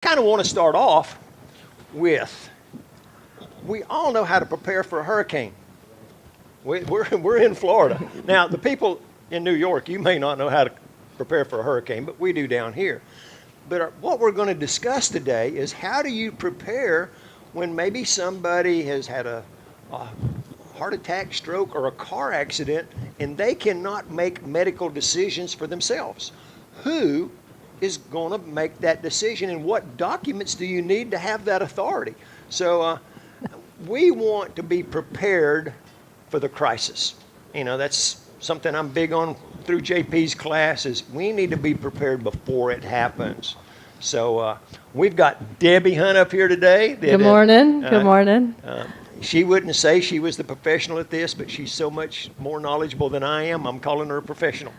kind of want to start off with, we all know how to prepare for a hurricane. We're in Florida. Now, the people in New York, you may not know how to prepare for a hurricane, but we do down here. But what we're going to discuss today is how do you prepare when maybe somebody has had a heart attack, stroke, or a car accident, and they cannot make medical decisions for themselves. Who is going to make that decision, and what documents do you need to have that authority? So we want to be prepared for the crisis. You know, that's something I'm big on through JP's class, is we need to be prepared before it happens. So we've got Debbie Hunt up here today. Good morning. Good morning. She wouldn't say she was the professional at this, but she's so much more knowledgeable than I am. I'm calling her a professional.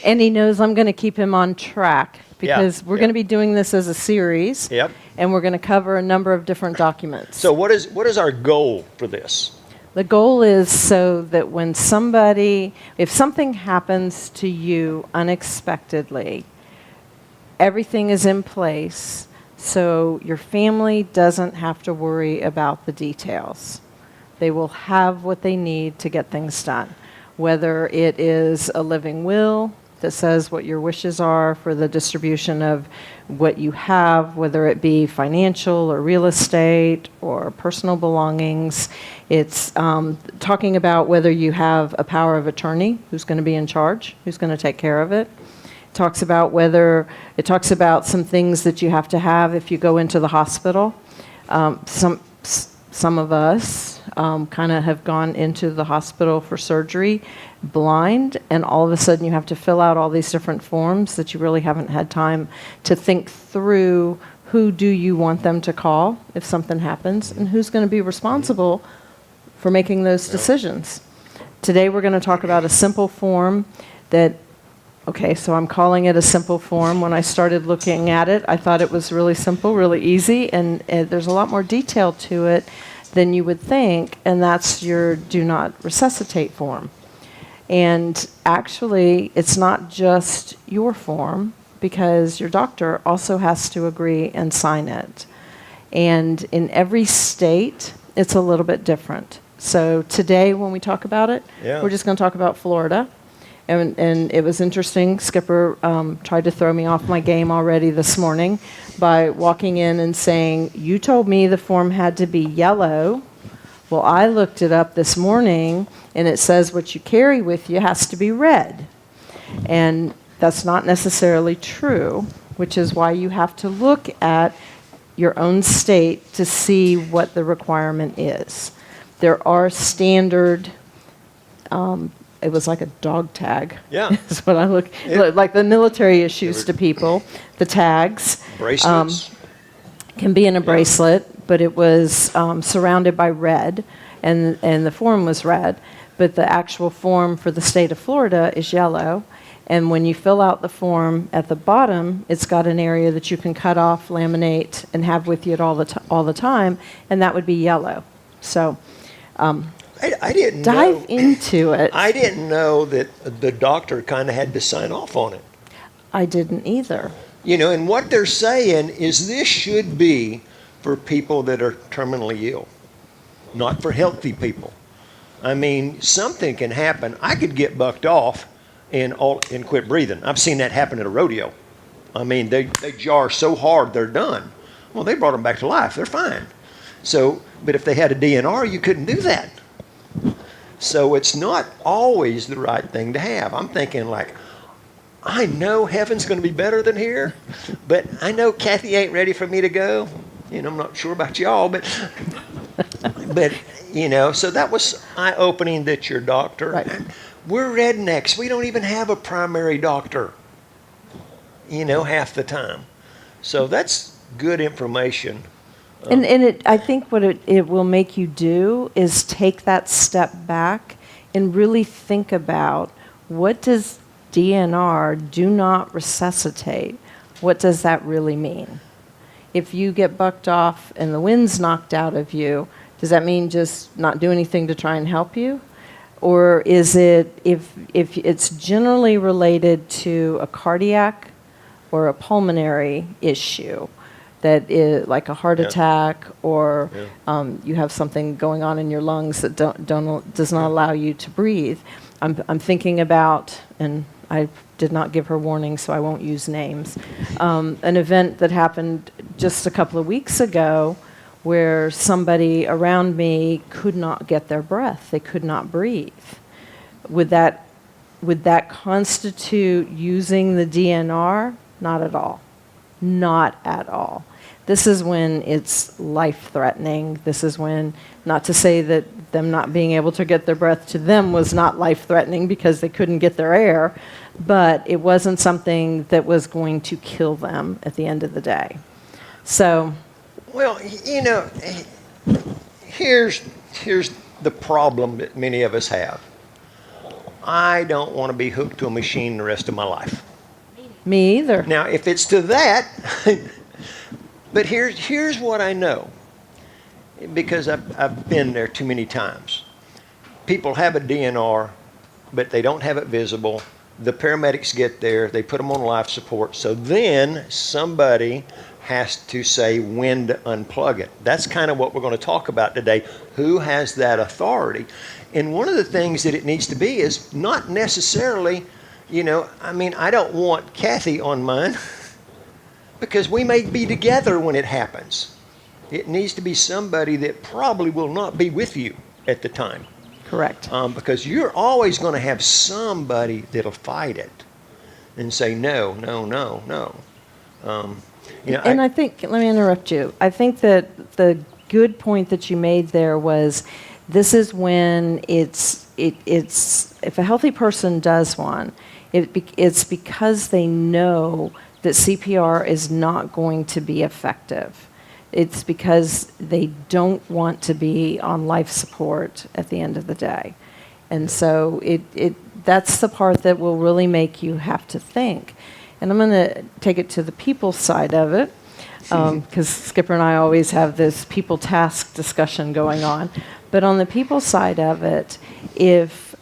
And he knows I'm going to keep him on track because we're going to be doing this as a series. Yep. And we're going to cover a number of different documents. So what is our goal for this? The goal is so that when if something happens to you unexpectedly, everything is in place so your family doesn't have to worry about the details. They will have what they need to get things done, whether it is a living will that says what your wishes are for the distribution of what you have, whether it be financial or real estate or personal belongings. It's talking about whether you have a power of attorney, who's going to be in charge, who's going to take care of it. It talks about some things that you have to have if you go into the hospital. Some of us kind of have gone into the hospital for surgery blind, and all of a sudden you have to fill out all these different forms that you really haven't had time to think through. Who do you want them to call if something happens, and who's going to be responsible for making those decisions? Today we're going to talk about a simple form that, okay, so I'm calling it a simple form. When I started looking at it, I thought it was really simple, really easy, and there's a lot more detail to it than you would think, and that's your do not resuscitate form. And actually, it's not just your form, because your doctor also has to agree and sign it. And in every state, it's a little bit different. So today, when we talk about it, we're just going to talk about Florida. And it was interesting. Skipper tried to throw me off my game already this morning by walking in and saying, "You told me the form had to be yellow." Well, I looked it up this morning, and it says what you carry with you has to be red. And that's not necessarily true, which is why you have to look at your own state to see what the requirement is. There are standard, it was like a dog tag. Yeah. Is what I like the military issues to people. The tags. Bracelets. Can be in a bracelet, but it was surrounded by red, and the form was red, but the actual form for the state of Florida is yellow. And when you fill out the form at the bottom, it's got an area that you can cut off, laminate, and have with you all the time, and that would be yellow. So I didn't dive into it. I didn't know that the doctor kind of had to sign off on it. I didn't either. You know, and what they're saying is this should be for people that are terminally ill, not for healthy people. I mean, something can happen. I could get bucked off and quit breathing. I've seen that happen at a rodeo. I mean, they jar so hard they're done. Well, they brought them back to life. They're fine. So, but if they had a DNR, you couldn't do that. So it's not always the right thing to have. I'm thinking like, I know heaven's going to be better than here, but I know Kathy ain't ready for me to go. You know, I'm not sure about y'all, but you know, so that was eye-opening that your doctor. Right. We're rednecks. We don't even have a primary doctor, you know, half the time. So that's good information. I think what it will make you do is take that step back and really think about, what does DNR, do not resuscitate, what does that really mean? If you get bucked off and the wind's knocked out of you, does that mean just not do anything to try and help you? Or is it, if it's generally related to a cardiac or a pulmonary issue, that is like a heart Yeah. attack, or Yeah. you have something going on in your lungs that does not allow you to breathe. I'm thinking about, and I did not give her warning, so I won't use names, an event that happened just a couple of weeks ago where somebody around me could not get their breath. They could not breathe. Would that constitute using the DNR? Not at all. Not at all. This is when it's life-threatening. This is when, not to say that them not being able to get their breath to them was not life-threatening because they couldn't get their air, but it wasn't something that was going to kill them at the end of the day. So, Well, here's the problem that many of us have. I don't want to be hooked to a machine the rest of my life. me either. Now, if it's to that, but here's what I know, because I've been there too many times. People have a DNR, but they don't have it visible. The paramedics get there, they put them on life support, so then somebody has to say when to unplug it. That's kind of what we're going to talk about today. Who has that authority? And one of the things that it needs to be is not necessarily, I don't want Kathy on mine because we may be together when it happens. It needs to be somebody that probably will not be with you at the time. Correct. Because you're always going to have somebody that'll fight it and say, no, no, no, no. I think, let me interrupt you. I think that the good point that you made there was, this is when it's if a healthy person does one, it's because they know that CPR is not going to be effective. It's because they don't want to be on life support at the end of the day. And so that's the part that will really make you have to think. And I'm going to take it to the people side of it, because Skipper and I always have this people task discussion going on. But on the people side of it, if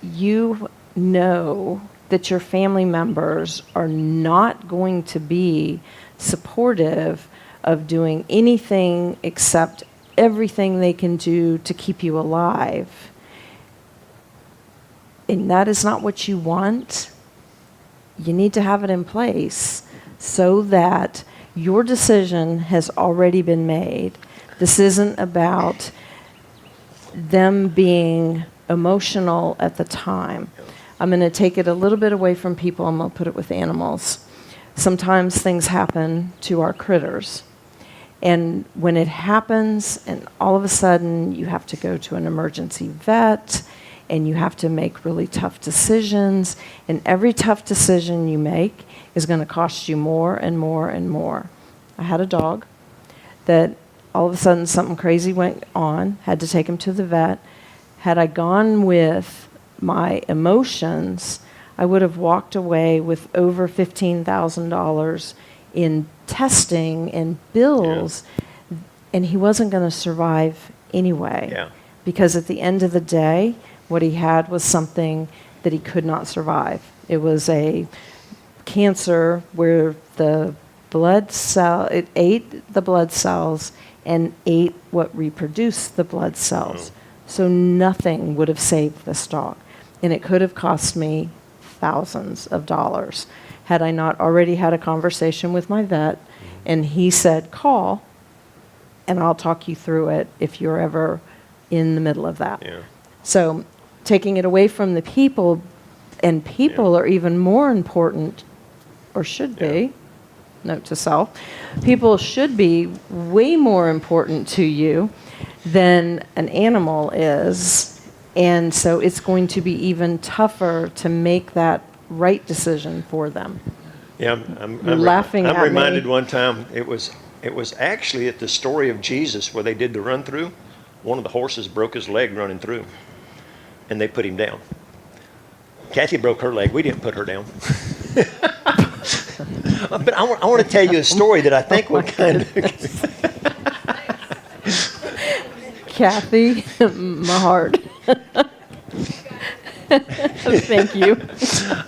you know that your family members are not going to be supportive of doing anything except everything they can do to keep you alive, and that is not what you want, you need to have it in place so that your decision has already been made. This isn't about them being emotional at the time. I'm going to take it a little bit away from people. I'm going to put it with animals. Sometimes things happen to our critters. And when it happens, and all of a sudden you have to go to an emergency vet, and you have to make really tough decisions, and every tough decision you make is going to cost you more and more and more. I had a dog that all of a sudden something crazy went on, had to take him to the vet. Had I gone with my emotions, I would have walked away with over $15,000 in testing and bills, and he wasn't going to survive anyway. Yeah. Because at the end of the day, what he had was something that he could not survive. It was a cancer where the blood cell, it ate the blood cells and ate what reproduced the blood cells. So nothing would have saved this dog. And it could have cost me thousands of dollars had I not already had a conversation with my vet, and he said, call, and I'll talk you through it if you're ever in the middle of that. Yeah. So taking it away from the people, and people are even more important, or should be, note to self, people should be way more important to you than an animal is. And so it's going to be even tougher to make that right decision for them. Yeah, You're laughing at I'm me. reminded one time it was actually at the story of Jesus where they did the run through. One of the horses broke his leg running through, and they put him down. Kathy broke her leg. We didn't put her down. But I want to tell you a story that I think will kind of. Kathy, my heart. Thank you.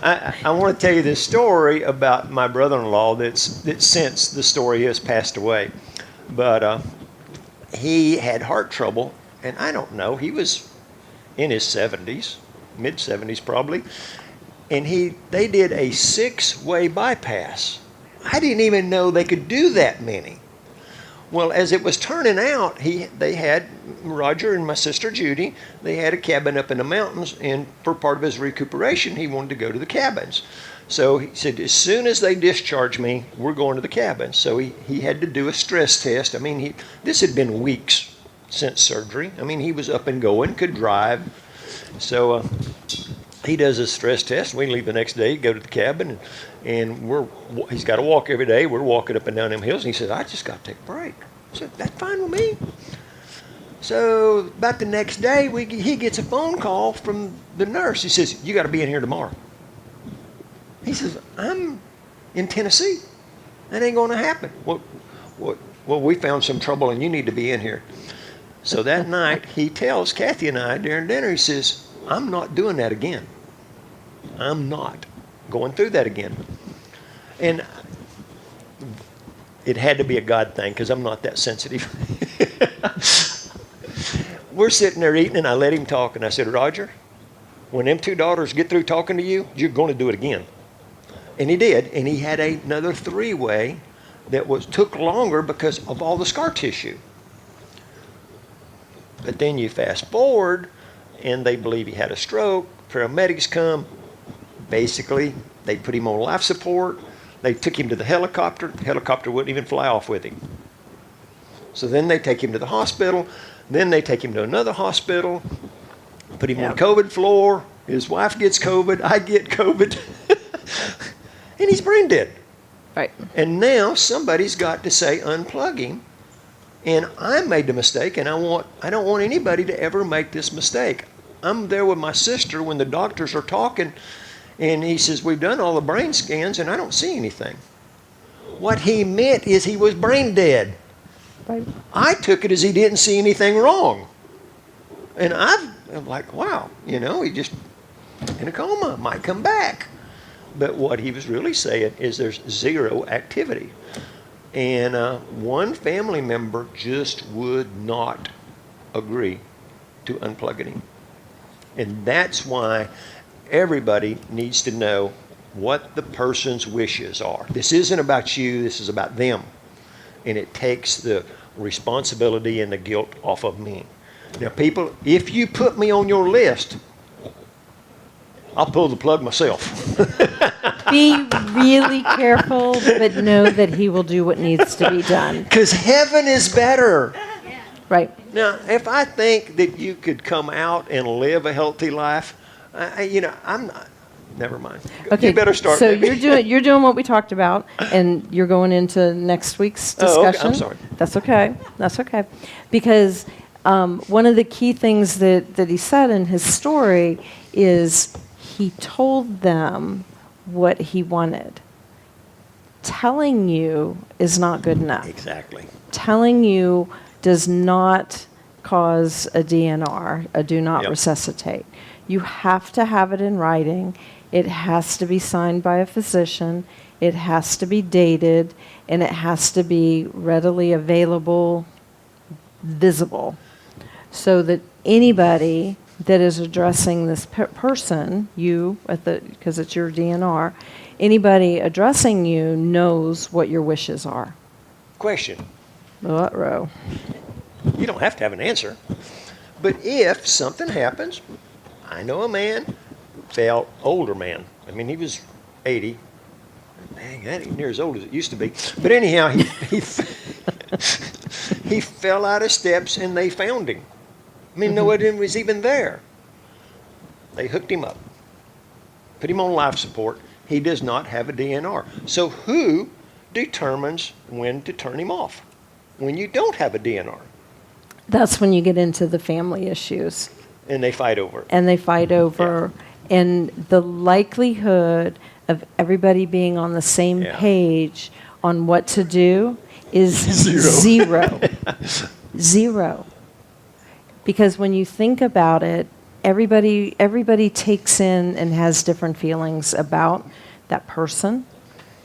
I want to tell you this story about my brother-in-law that since the story has passed away. But he had heart trouble, and I don't know, he was in his 70s, mid-70s probably, and they did a 6-way bypass. I didn't even know they could do that many. Well, as it was turning out, they had, Roger and my sister Judy, they had a cabin up in the mountains, and for part of his recuperation, he wanted to go to the cabins. So he said, as soon as they discharge me, we're going to the cabin. So he had to do a stress test. I mean, this had been weeks since surgery. I mean, he was up and going, could drive. So he does a stress test. We leave the next day, go to the cabin, and he's got to walk every day. We're walking up and down them hills, and he says, I just got to take a break. I said, that's fine with me. So about the next day, he gets a phone call from the nurse. He says, you got to be in here tomorrow. He says, I'm in Tennessee. That ain't going to happen. Well, we found some trouble, and you need to be in here. So that night, he tells Kathy and I during dinner, he says, I'm not doing that again. I'm not going through that again. And it had to be a God thing, because I'm not that sensitive. We're sitting there eating, and I let him talk, and I said, Roger, when them 2 daughters get through talking to you, you're going to do it again. And he did, and he had another 3-way that took longer because of all the scar tissue. But then you fast forward, and they believe he had a stroke. Paramedics come. Basically, they put him on life support. They took him to the helicopter. The helicopter wouldn't even fly off with him. So then they take him to the hospital. Then they take him to another hospital, put him on the COVID floor. His wife gets COVID. I get COVID. And he's brain dead. Right. And now somebody's got to say, unplug him. And I made the mistake, and I don't want anybody to ever make this mistake. I'm there with my sister when the doctors are talking, and he says, we've done all the brain scans, and I don't see anything. What he meant is he was brain dead. Right. I took it as he didn't see anything wrong. And I'm like, wow, he just in a coma, might come back. But what he was really saying is there's 0 activity. And one family member just would not agree to unplugging him. And that's why everybody needs to know what the person's wishes are. This isn't about you, this is about them. And it takes the responsibility and the guilt off of me. Now, people, if you put me on your list, I'll pull the plug myself. Be really careful, but know that he will do what needs to be done. Because heaven is better. Right. Now, if I think that you could come out and live a healthy life, I'm not. Never mind. Okay. You better start. So maybe. you're doing what we talked about, and you're going into next week's discussion. Oh, okay. I'm sorry. That's okay. That's okay, because one of the key things that he said in his story is he told them what he wanted. Telling you is not good enough. Exactly. Telling you does not cause a DNR, a do not Yep. resuscitate. You have to have it in writing. It has to be signed by a physician. It has to be dated, and it has to be readily available, visible, so that anybody that is addressing this person, you, because it's your DNR, anybody addressing you knows what your wishes are. Question. Uh-oh. You don't have to have an answer. But if something happens, I know a man, older man. I mean, he was 80. Dang, that ain't near as old as it used to be. But anyhow, he fell out of steps, and they found him. I mean, nobody was even there. They hooked him up, put him on life support. He does not have a DNR. So who determines when to turn him off? When you don't have a DNR. That's when you get into the family issues. And they fight over it. And they fight over, and the likelihood of everybody being on the same page on what to do is zero. Zero. Because when you think about it, everybody takes in and has different feelings about that person,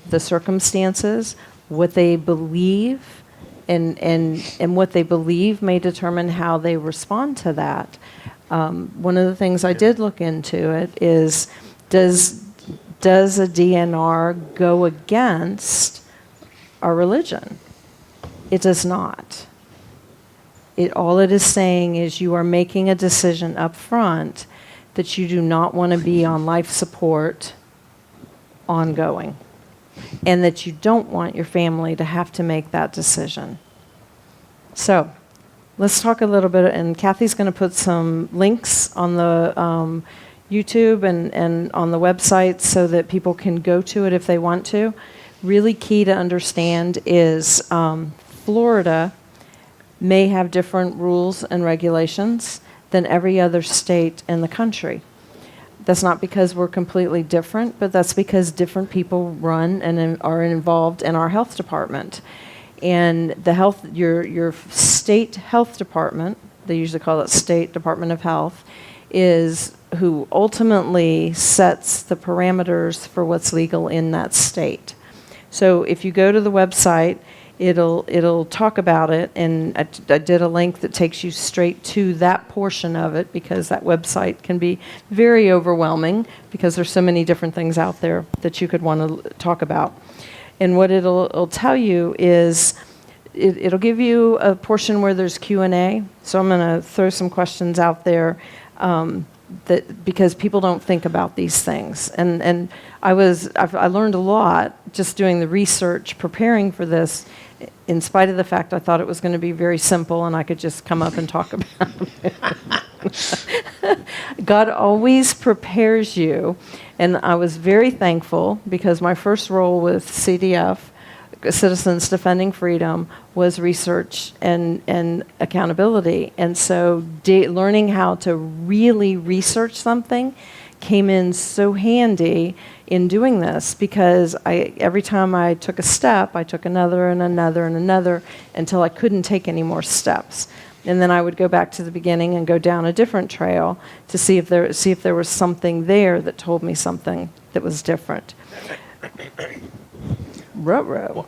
the circumstances, what they believe, and what they believe may determine how they respond to that. One of the things I did look into it is, does a DNR go against our religion? It does not. All it is saying is you are making a decision up front that you do not want to be on life support ongoing, and that you don't want your family to have to make that decision. So let's talk a little bit, and Kathy's going to put some links on the YouTube and on the website so that people can go to it if they want to. Really key to understand is Florida may have different rules and regulations than every other state in the country. That's not because we're completely different, but that's because different people run and are involved in our health department. And your state health department, they usually call it State Department of Health, is who ultimately sets the parameters for what's legal in that state. So if you go to the website, it'll talk about it, and I did a link that takes you straight to that portion of it, because that website can be very overwhelming because there's so many different things out there that you could want to talk about. And what it'll tell you is it'll give you a portion where there's Q&A. So I'm going to throw some questions out there because people don't think about these things. And I learned a lot just doing the research, preparing for this, in spite of the fact I thought it was going to be very simple and I could just come up and talk about it. God always prepares you, and I was very thankful because my first role with CDF, Citizens Defending Freedom, was research and accountability. And so learning how to really research something came in so handy in doing this, because every time I took a step, I took another and another and another until I couldn't take any more steps. And then I would go back to the beginning and go down a different trail to see if there was something there that told me something that was different. Ruh-roh.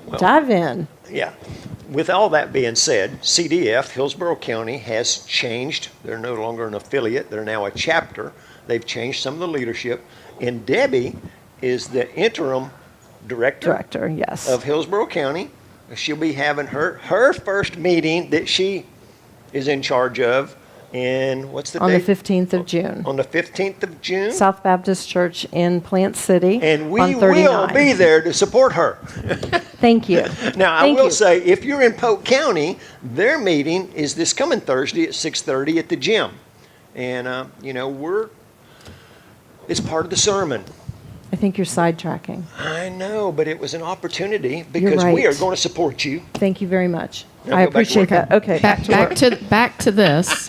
Well, dive in. Yeah. With all that being said, CDF, Hillsborough County, has changed. They're no longer an affiliate. They're now a chapter. They've changed some of the leadership. And Debbie is the interim director Yes. of Hillsborough County. She'll be having her first meeting that she is in charge of in, what's the date? On the 15th of June. On the 15th of June. South Baptist Church in Plant City. And we on 39. will be there to support her. Thank you. Now, I will say, if you're in Polk County, their meeting is this coming Thursday at 6:30 at the gym. And, it's part of the sermon. I think you're sidetracking. I know, but it was an opportunity because right. we are going to support you. Thank you very much. Now I go back to appreciate work. that. Okay. Back to this.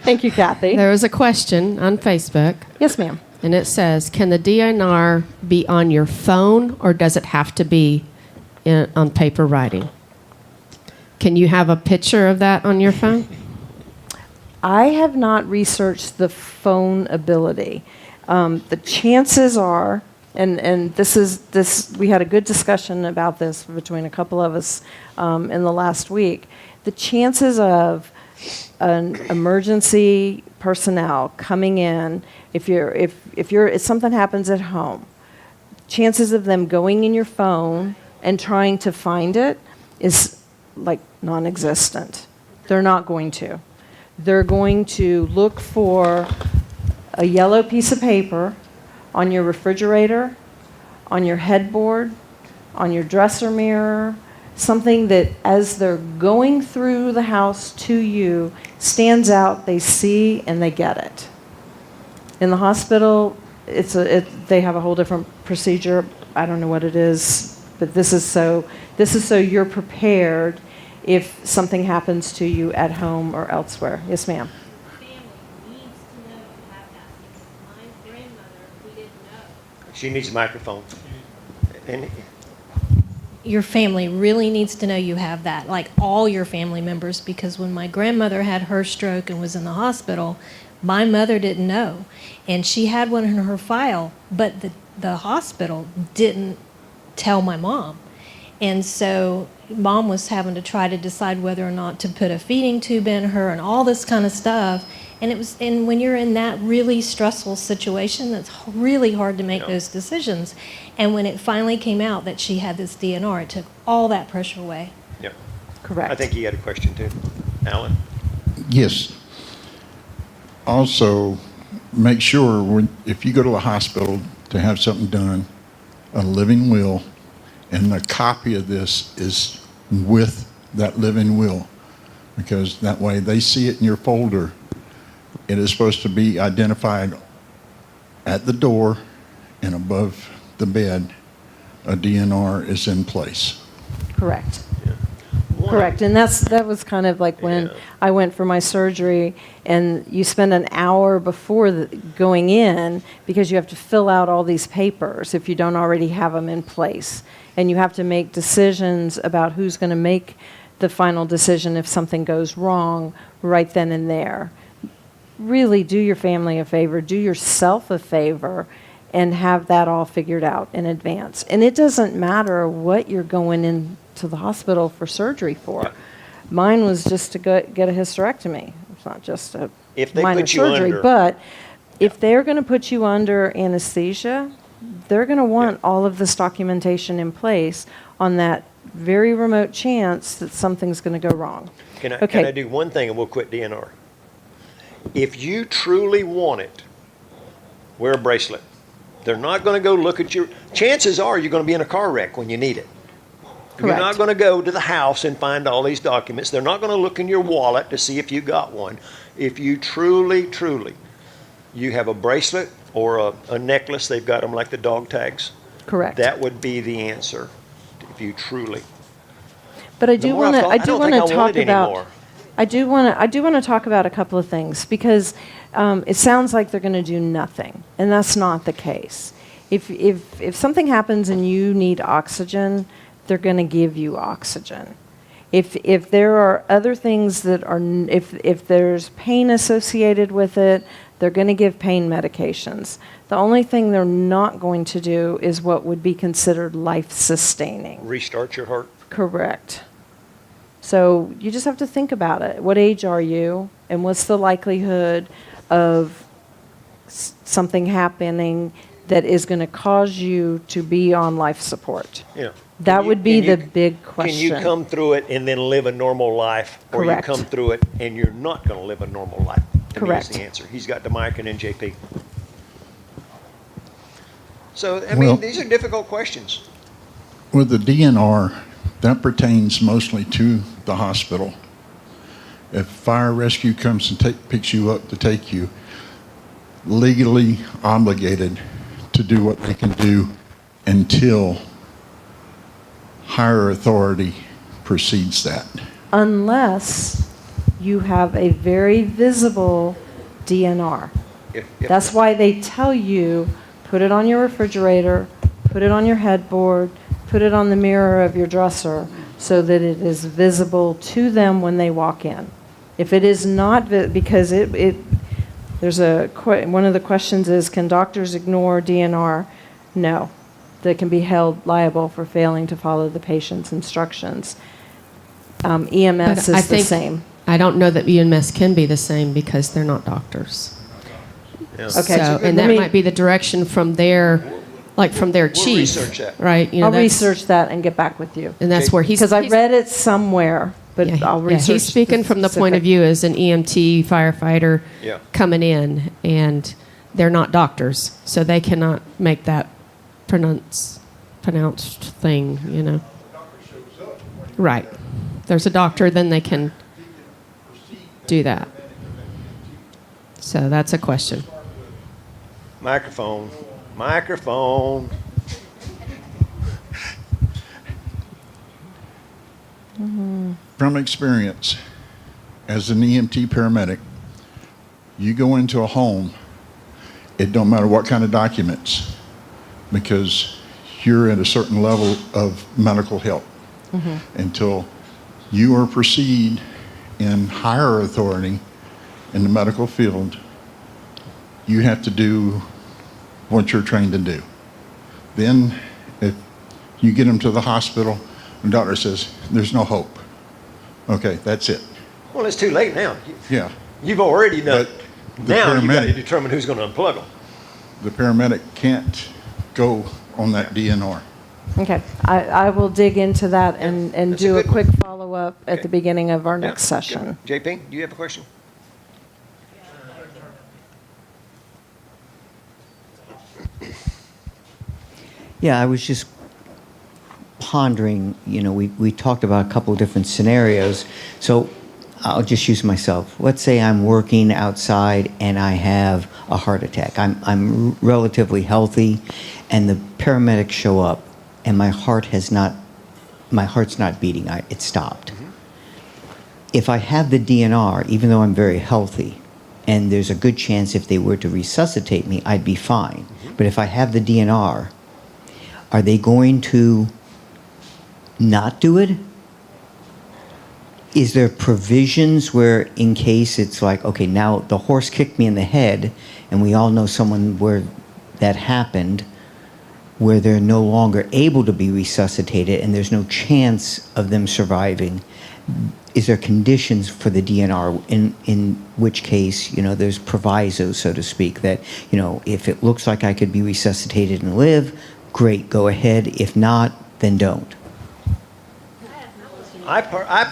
Thank you, Kathy. There was a question on Facebook, Yes, ma'am. and it says, can the DNR be on your phone, or does it have to be on paper writing? Can you have a picture of that on your phone? I have not researched the phone ability. The chances are, and we had a good discussion about this between a couple of us in the last week. The chances of an emergency personnel coming in, if something happens at home, chances of them going in your phone and trying to find it is like non-existent. They're not going to. They're going to look for a yellow piece of paper on your refrigerator, on your headboard, on your dresser mirror, something that as they're going through the house to you stands out, they see, and they get it. In the hospital, they have a whole different procedure. I don't know what it is, but this is so you're prepared if something happens to you at home or elsewhere. Yes, ma'am. She needs a microphone. And Your family really needs to know you have that, like all your family members, because when my grandmother had her stroke and was in the hospital, My mother didn't know, and she had one in her file, but the hospital didn't tell my mom. And so mom was having to try to decide whether or not to put a feeding tube in her and all this kind of stuff. And when you're in that really stressful situation, that's really hard to make those decisions. And when it finally came out that she had this DNR, it took all that pressure away. Yeah. Correct. I think you had a question too. Alan? Yes. Also, make sure if you go to the hospital to have something done, a living will, and a copy of this is with that living will, because that way they see it in your folder. It is supposed to be identified at the door and above the bed. A DNR is in place. Correct. Correct, and that was kind of like when I went for my surgery, and you spend an hour before going in because you have to fill out all these papers if you don't already have them in place, and you have to make decisions about who's going to make the final decision if something goes wrong right then and there. Really do your family a favor, do yourself a favor, and have that all figured out in advance. And it doesn't matter what you're going into the hospital for surgery for. Yeah. Mine was just to get a hysterectomy. It's not just a If they minor put you surgery, under- but if they're going to put you under anesthesia, they're going to want all of this documentation in place on that very remote chance that something's going to go wrong. Can Okay. I do one thing and we'll quit DNR? If you truly want it, wear a bracelet. They're not going to go look at your... Chances are you're going to be in a car wreck when you need it. You're not Correct. going to go to the house and find all these documents. They're not going to look in your wallet to see if you got one. If you truly, you have a bracelet or a necklace, they've got them like the dog tags. Correct. That would be the answer if you truly... But I The do more want to. thought- I I do don't want think to I want talk it about. anymore. I do want to talk about a couple of things because it sounds like they're going to do nothing, and that's not the case. If something happens and you need oxygen, they're going to give you oxygen. If there are other things that are, if there's pain associated with it, they're going to give pain medications. The only thing they're not going to do is what would be considered life-sustaining. Restart your heart. Correct. So you just have to think about it. What age are you, and what's the likelihood of something happening that is going to cause you to be on life support? Yeah. That Can would be can the big question. Can you come through it and then live a normal life? Correct. Or you come through it and you're not going to live a normal life? To me Correct. is the answer. He's got the mic and then JP. So, I Well- mean, these are difficult questions. With the DNR, that pertains mostly to the hospital. If fire rescue comes and picks you up to take you, legally obligated to do what they can do until higher authority precedes that. Unless you have a very visible DNR. If That's why they tell you, put it on your refrigerator, put it on your headboard, put it on the mirror of your dresser so that it is visible to them when they walk in. If it is not, because there's one of the questions is, can doctors ignore DNR? No. They can be held liable for failing to follow the patient's instructions. EMS But I is the think- same. I don't know that EMS can be the same because they're not doctors. Yeah. Okay. So, So and let that me- might be the direction from their, like from their chief. research that. Right? You know, I'll that's- research that and get back with you. And that's where he's. Because I he's- read it somewhere, but yeah, I'll yeah, research. he's speaking the from the point of specific- view as an EMT firefighter Yeah. coming in, and they're not doctors, so they cannot make that pronounced thing, you know. Right. There's a doctor, then they can do that. So that's a question. Microphone. From experience, as an EMT paramedic, you go into a home, it don't matter what kind of documents, because you're at a certain level of medical help until you are proceed in higher authority in the medical field you have to do what you're trained to do. Then, if you get them to the hospital, the doctor says, there's no hope. Okay, that's it. Well, it's too late now. Yeah. You've already done. But the Now you got to paramedic- determine who's going to unplug them. The paramedic can't go on that DNR. Okay, I will dig into that and that's a do a good one. quick follow-up at Okay. the beginning of our Yeah, next session. good. JP, do you have a question? Yeah, I was just pondering, we talked about a couple of different scenarios. So I'll just use myself. Let's say I'm working outside and I have a heart attack. I'm relatively healthy and the paramedics show up and my heart's not beating. It stopped. If I have the DNR, even though I'm very healthy, and there's a good chance if they were to resuscitate me, I'd be fine. But if I have the DNR, are they going to not do it? Is there provisions where in case it's like, okay, now the horse kicked me in the head, and we all know someone where that happened, where they're no longer able to be resuscitated and there's no chance of them surviving? Is there conditions for the DNR in which case, there's provisos, so to speak, that, if it looks like I could be resuscitated and live, great, go ahead. If not, then don't. I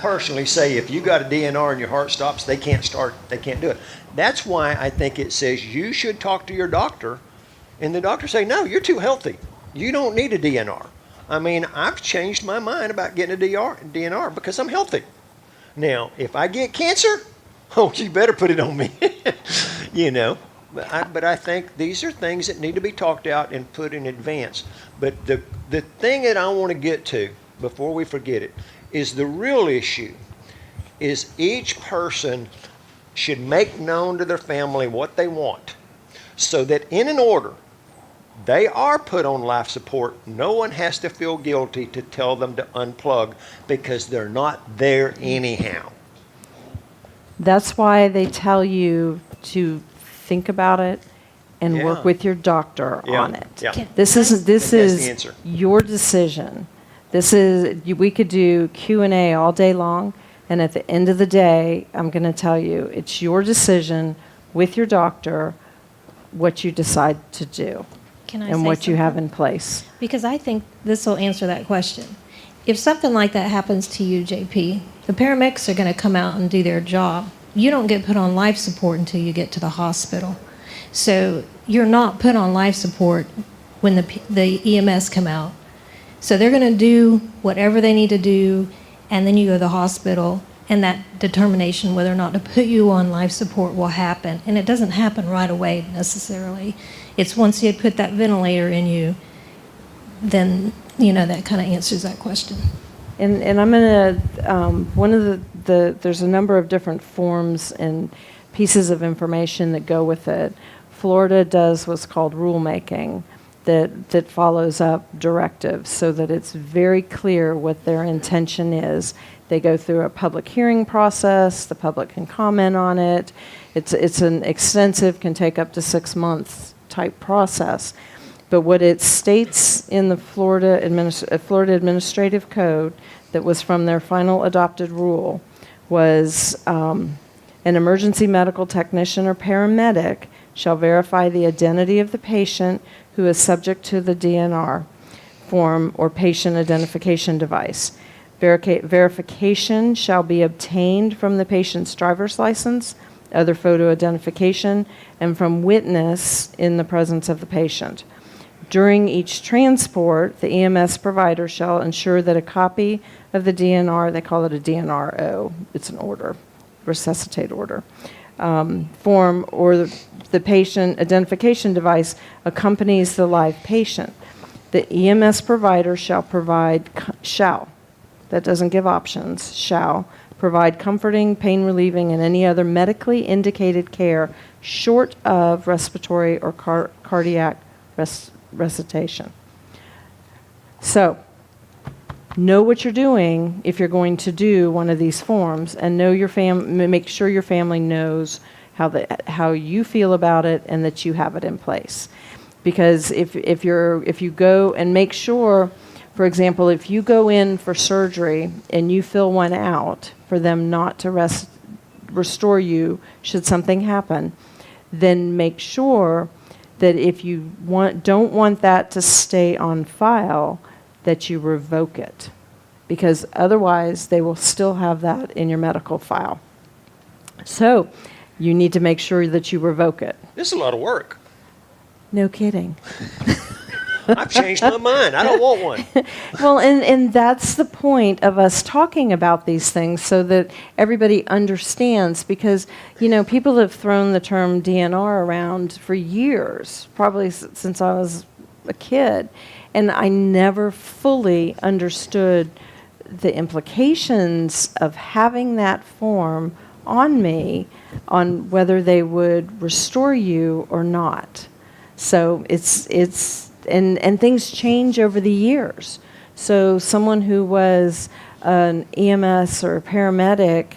personally say if you got a DNR and your heart stops, they can't do it. That's why I think it says you should talk to your doctor, and the doctor say, no, you're too healthy. You don't need a DNR. I mean, I've changed my mind about getting a DNR because I'm healthy. Now, if I get cancer, oh, you better put it on me, But I think these are things that need to be talked out and put in advance. But the thing that I want to get to before we forget it is the real issue is each person should make known to their family what they want so that in an order they are put on life support. No one has to feel guilty to tell them to unplug because they're not there anyhow. That's why they tell you to think about it and Yeah. work with your doctor Yeah, on it. yeah. This That's the is answer. your decision. We could do Q&A all day long, and at the end of the day, I'm going to tell you, it's your decision with your doctor what you decide to do Can I and say what you have something? in place. Because I think this will answer that question. If something like that happens to you, JP, the paramedics are going to come out and do their job. You don't get put on life support until you get to the hospital. So you're not put on life support when the EMS come out. So they're going to do whatever they need to do, and then you go to the hospital, and that determination whether or not to put you on life support will happen. And it doesn't happen right away necessarily. It's once you put that ventilator in you, then, that kind of answers that question. And I'm going to, one of there's a number of different forms and pieces of information that go with it. Florida does what's called rulemaking that follows up directives so that it's very clear what their intention is. They go through a public hearing process. The public can comment on it. It's an extensive, can take up to 6 months type process. But what it states in the Florida Administrative Code that was from their final adopted rule was an emergency medical technician or paramedic shall verify the identity of the patient who is subject to the DNR form or patient identification device. Verification shall be obtained from the patient's driver's license, other photo identification, and from witness in the presence of the patient. During each transport, the EMS provider shall ensure that a copy of the DNR, they call it a DNRO, it's an order, resuscitate order, form or the patient identification device accompanies the live patient. The EMS provider shall that doesn't give options, shall provide comforting, pain relieving, and any other medically indicated care short of respiratory or cardiac resuscitation. So, know what you're doing if you're going to do one of these forms, and make sure your family knows how you feel about it, and that you have it in place. Because if you go and make sure, for example, if you go in for surgery and you fill one out for them not to restore you should something happen, then make sure that if you don't want that to stay on file, that you revoke it. Because otherwise, they will still have that in your medical file. So you need to make sure that you revoke it. This is a lot of work. No kidding. I've changed my mind. I don't want one. Well, and that's the point of us talking about these things, so that everybody understands, because, people have thrown the term DNR around for years, probably since I was a kid, and I never fully understood the implications of having that form on me, on whether they would restore you or not. So and things change over the years. So someone who was an EMS or a paramedic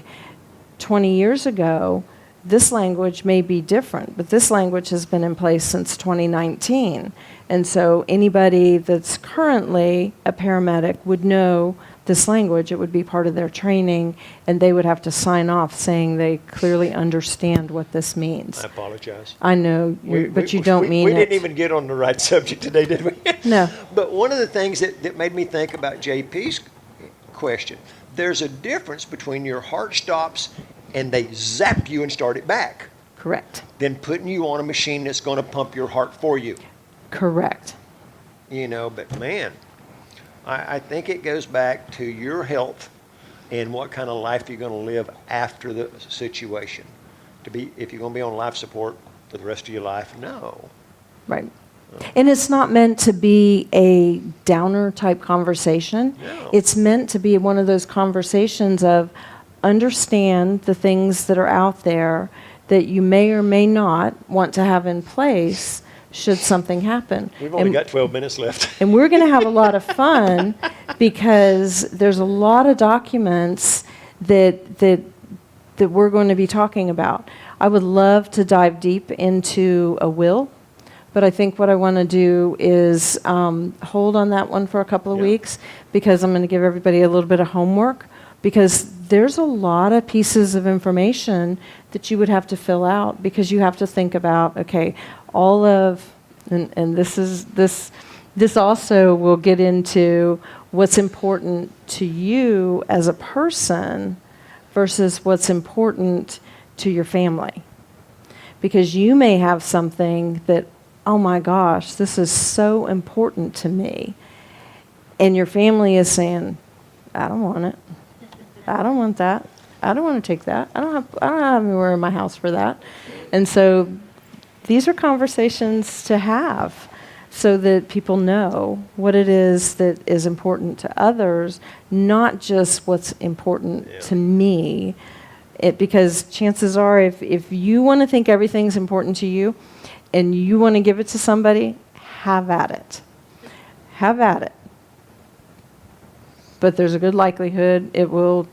20 years ago, this language may be different, but this language has been in place since 2019. And so anybody that's currently a paramedic would know this language. It would be part of their training, and they would have to sign off saying they clearly understand what this means. I apologize. I know, but you don't mean it. We didn't even get on the right subject today, did we? No. But one of the things that made me think about JP's question, there's a difference between your heart stops and they zap you and start it back, Correct. than putting you on a machine that's going to pump your heart for you. Correct. But man, I think it goes back to your health and what kind of life you're going to live after the situation. If you're going to be on life support for the rest of your life, no. Right. And it's not meant to be a downer type conversation. No. It's meant to be one of those conversations of understand the things that are out there that you may or may not want to have in place should something happen. We've only got 12 minutes left. And we're going to have a lot of fun because there's a lot of documents that we're going to be talking about. I would love to dive deep into a will, but I think what I want to do is hold on that one for a couple of weeks, because I'm going to give everybody a little bit of homework, because there's a lot of pieces of information that you would have to fill out, because you have to think about, okay, all of, and this also will get into what's important to you as a person versus what's important to your family. Because you may have something that, oh my gosh, this is so important to me. And your family is saying, I don't want it. I don't want that. I don't want to take that. I don't have anywhere in my house for that. And so these are conversations to have so that people know what it is that is important to others, not just what's important to me. Because chances are, if you want to think everything's important to you and you want to give it to somebody, have at it. Have at it. But there's a good likelihood it will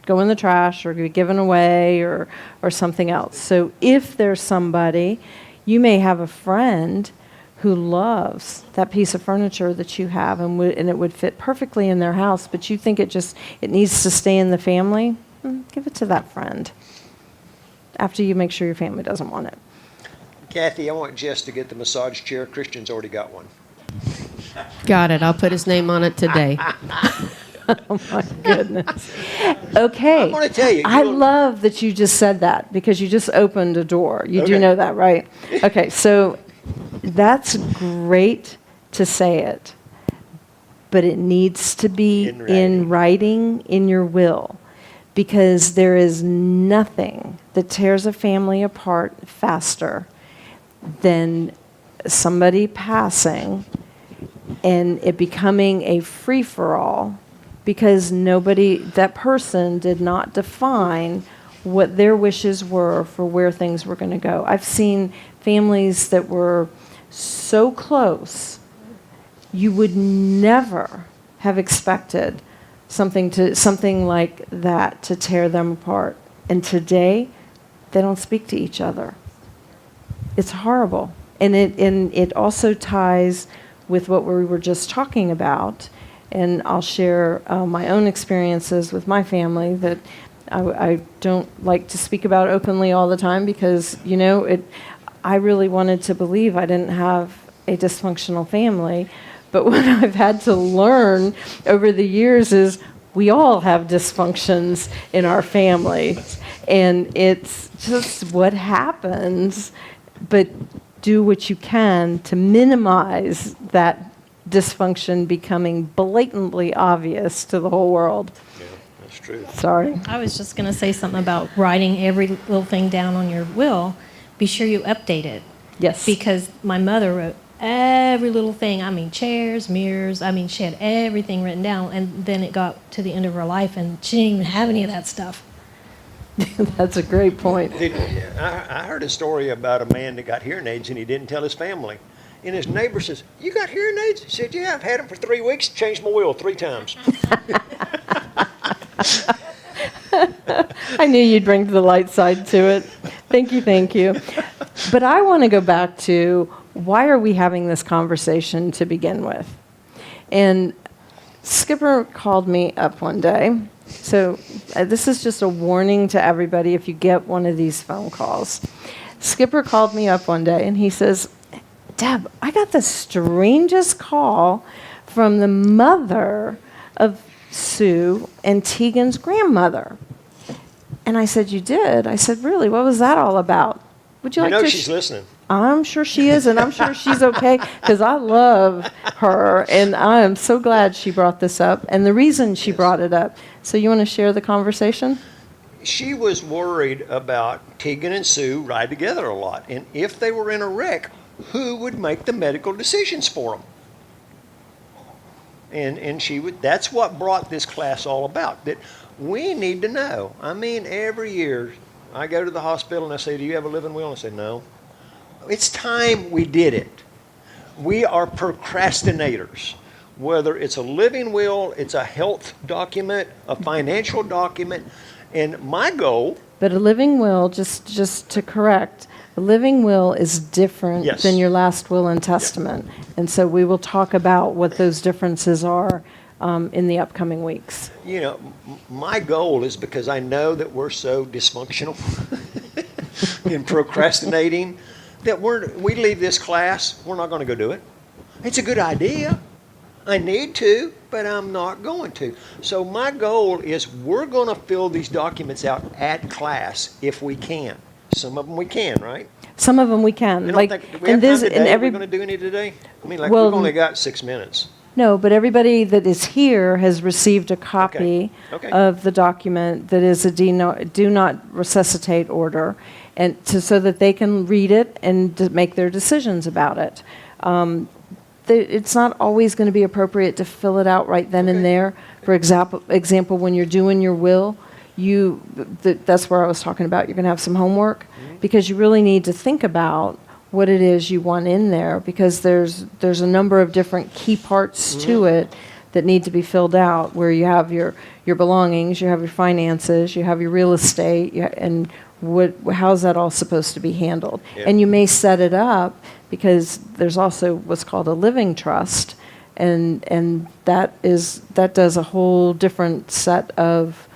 go in the trash or be given away or something else. So if there's somebody, you may have a friend who loves that piece of furniture that you have and it would fit perfectly in their house, but you think it needs to stay in the family, give it to that friend after you make sure your family doesn't want it. Kathy, I want Jess to get the massage chair. Christian's already got one. Got it. I'll put his name on it today. Oh my goodness. Okay. I'm going to tell you. I love that you just said that, because you just opened a door. You do Okay. know that, right? Okay, so that's great to say it, but it needs to be in writing in your will, because there is nothing that tears a family apart faster than somebody passing and it becoming a free-for-all, because that person did not define what their wishes were for where things were going to go. I've seen families that were so close, you would never have expected something like that to tear them apart. And today, they don't speak to each other. It's horrible. And it also ties with what we were just talking about. And I'll share my own experiences with my family that I don't like to speak about openly all the time because, I really wanted to believe I didn't have a dysfunctional family. But what I've had to learn over the years is we all have dysfunctions in our families. And it's just what happens. But do what you can to minimize that dysfunction becoming blatantly obvious to the whole world. Yeah, that's true. Sorry. I was just going to say something about writing every little thing down on your will. Be sure you update it. Yes. Because my mother wrote every little thing. I mean, chairs, mirrors. I mean, she had everything written down. And then it got to the end of her life, and she didn't even have any of that stuff. That's a great point. I heard a story about a man that got hearing aids and he didn't tell his family. And his neighbor says, "You got hearing aids?" He said, "Yeah, I've had them for 3 weeks. Changed my will 3 times." I knew you'd bring the light side to it. Thank you. But I want to go back to why are we having this conversation to begin with? And Skipper called me up one day. So this is just a warning to everybody if you get one of these phone calls. Skipper called me up one day and he says, "Deb, I got the strangest call from the mother of Sue and Tegan's grandmother." And I said, "You did?" I said, "Really? What was that all about? Would you like to?" She's listening. I'm sure she is, and I'm sure she's okay, because I love her, and I am so glad she brought this up, and the reason she brought it up. So you want to share the conversation? She was worried about Tegan and Sue ride together a lot, and if they were in a wreck, who would make the medical decisions for them? And that's what brought this class all about, that we need to know. I mean, every year I go to the hospital and I say, "Do you have a living will?" And I say, "No." It's time we did it. We are procrastinators. Whether it's a living will, it's a health document, a financial document, and my goal... But a living will, just to correct, a living will is different Yes. than your last will and testament. And so we will talk about what those differences are in the upcoming weeks. My goal is, because I know that we're so dysfunctional in procrastinating, that we leave this class, we're not going to go do it. It's a good idea. I need to, but I'm not going to. So my goal is we're going to fill these documents out at class if we can. Some of them we can, right? Some of them we can. Do we have time today? Are we going to do any today? I mean, we've only got 6 minutes. No, but everybody that is here has received a copy Okay. of the document that is a do not resuscitate order, and so that they can read it and make their decisions about it. It's not always going to be appropriate to fill it out right then and there. For example, when you're doing your will, that's where I was talking about. You're going to have some homework because you really need to think about what it is you want in there, because there's a number of different key parts to it that need to be filled out, where you have your belongings, you have your finances, you have your real estate, and how's that all supposed to be handled? Yeah. And you may set it up, because there's also what's called a living trust, and that does a whole different set of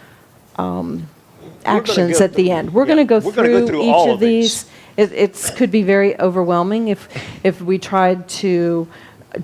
actions at the end. We're going to go through each of these. It could be very overwhelming if we tried to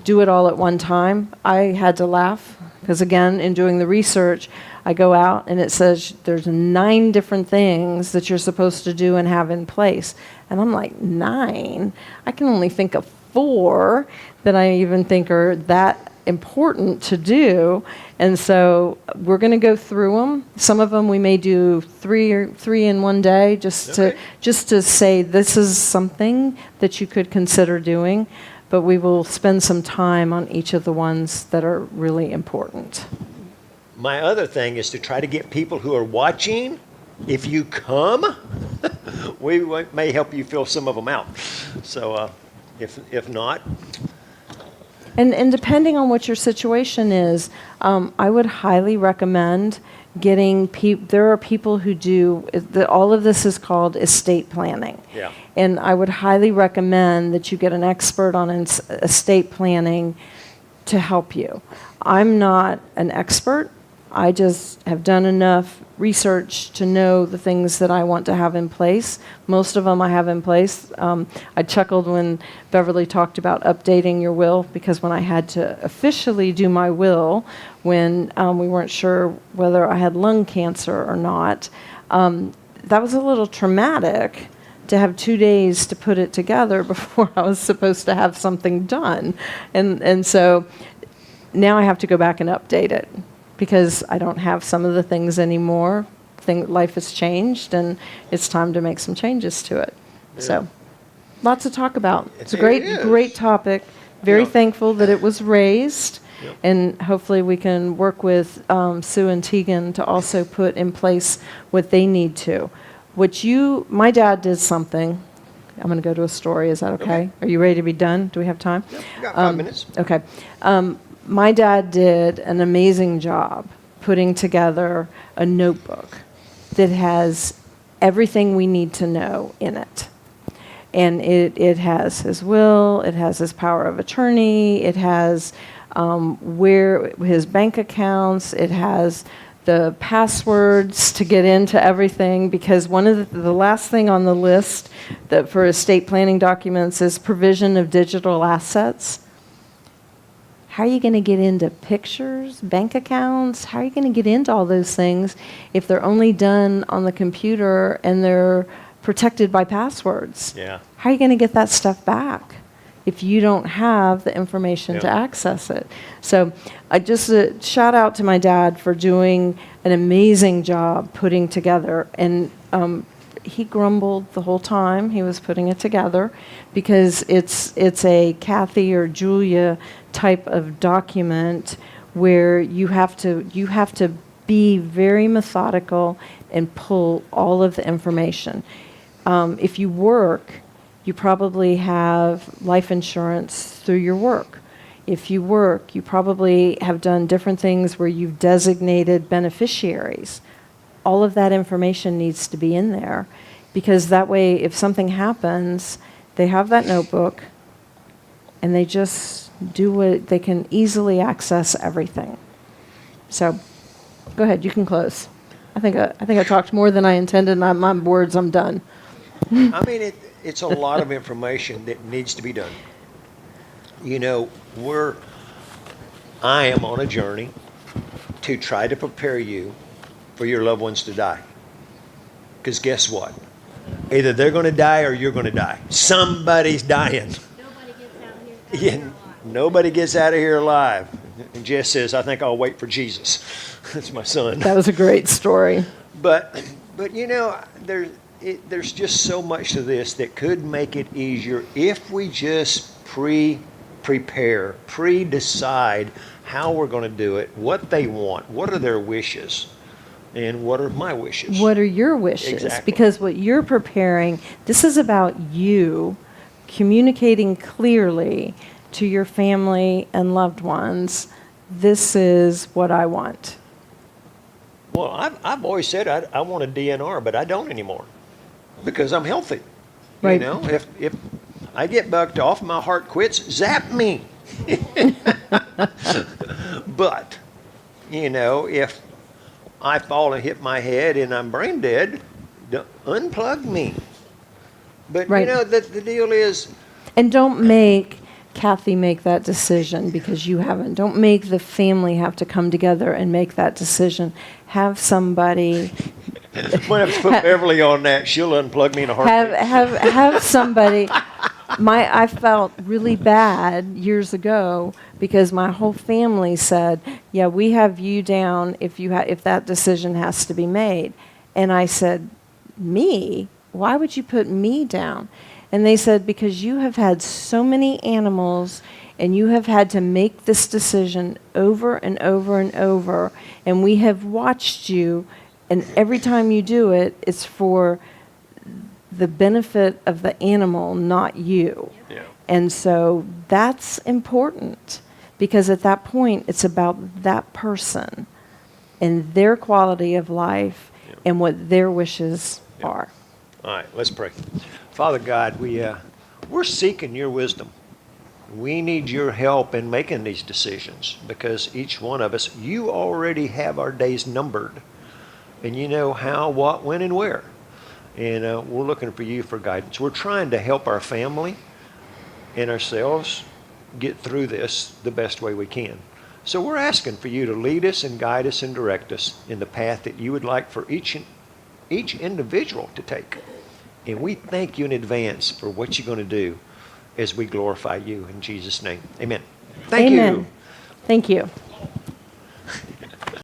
do it all at one time. I had to laugh because, again, in doing the research, I go out and it says there's 9 different things that you're supposed to do and have in place. And I'm like, 9? I can only think of 4 that I even think are that important to do. And so we're going to go through them. Some of them we may do 3 in one day, just to say this is something that you could consider doing. But we will spend some time on each of the ones that are really important. My other thing is to try to get people who are watching. If you come, we may help you fill some of them out. So if not... And depending on what your situation is, I would highly recommend there are people who do, all of this is called estate planning. Yeah. And I would highly recommend that you get an expert on estate planning to help you. I'm not an expert. I just have done enough research to know the things that I want to have in place. Most of them I have in place. I chuckled when Beverly talked about updating your will, because when I had to officially do my will, when we weren't sure whether I had lung cancer or not, that was a little traumatic to have 2 days to put it together before I was supposed to have something done. And so now I have to go back and update it, because I don't have some of the things anymore. Life has changed, and it's time to make some changes to it. Yeah. So, lots to talk about. It's a great topic. Very thankful that it was raised, and hopefully we can work with Sue and Tegan to also put in place what they need to. My dad did something. I'm going to go to a story. Is that okay? Are you ready to be done? Do we have time? Yep, we got 5 minutes. Okay. My dad did an amazing job putting together a notebook that has everything we need to know in it. And it has his will, it has his power of attorney, it has where his bank accounts, it has the passwords to get into everything, because one of the last thing on the list that for estate planning documents is provision of digital assets. How are you going to get into pictures, bank accounts? How are you going to get into all those things if they're only done on the computer and they're protected by passwords? Yeah. How are you going to get that stuff back if you don't have the information to access it? So I just shout out to my dad for doing an amazing job putting together. And he grumbled the whole time he was putting it together, because it's a Kathy or Julia type of document where you have to be very methodical and pull all of the information. If you work, you probably have life insurance through your work. If you work, you probably have done different things where you've designated beneficiaries. All of that information needs to be in there, because that way, if something happens, they have that notebook and they just they can easily access everything. So go ahead, you can close. I think I talked more than I intended, and my words, I'm done. I mean, it's a lot of information that needs to be done. You know, I am on a journey to try to prepare you for your loved ones to die. Because guess what? Either they're going to die or you're going to die. Somebody's dying. Nobody gets out of here alive. And Jess says, I think I'll wait for Jesus. That's my son. That was a great story. But you know, there's just so much to this that could make it easier if we just prepare, decide how we're going to do it, what they want, what are their wishes, and what are my wishes. What are your wishes? Exactly. Because what you're preparing, this is about you communicating clearly to your family and loved ones, this is what I want. Well, I've always said I want a DNR, but I don't anymore because I'm healthy. Right. You know, if I get bucked off, my heart quits, zap me. But, you know, if I fall and hit my head and I'm brain dead, unplug me. But, Right. you know, the deal is... And don't make Kathy make that decision because you haven't. Don't make the family have to come together and make that decision. Have somebody... When I put Beverly on that, she'll unplug me in a heartbeat. Have somebody... I felt really bad years ago because my whole family said, yeah, we have you down if that decision has to be made. And I said, me? Why would you put me down? And they said, because you have had so many animals and you have had to make this decision over and over and over, and we have watched you, and every time you do it, it's for the benefit of the animal, not you. Yeah. And so that's important because at that point, it's about that person. and their quality of life and what their wishes are. All right, let's pray. Father God, we're seeking your wisdom. We need your help in making these decisions because each one of us, you already have our days numbered. And you know how, what, when, and where. And we're looking for you for guidance. We're trying to help our family and ourselves get through this the best way we can. So we're asking for you to lead us and guide us and direct us in the path that you would like for each individual to take. And we thank you in advance for what you're going to do as we glorify you in Jesus' name. Amen. Thank Amen. you. Thank you.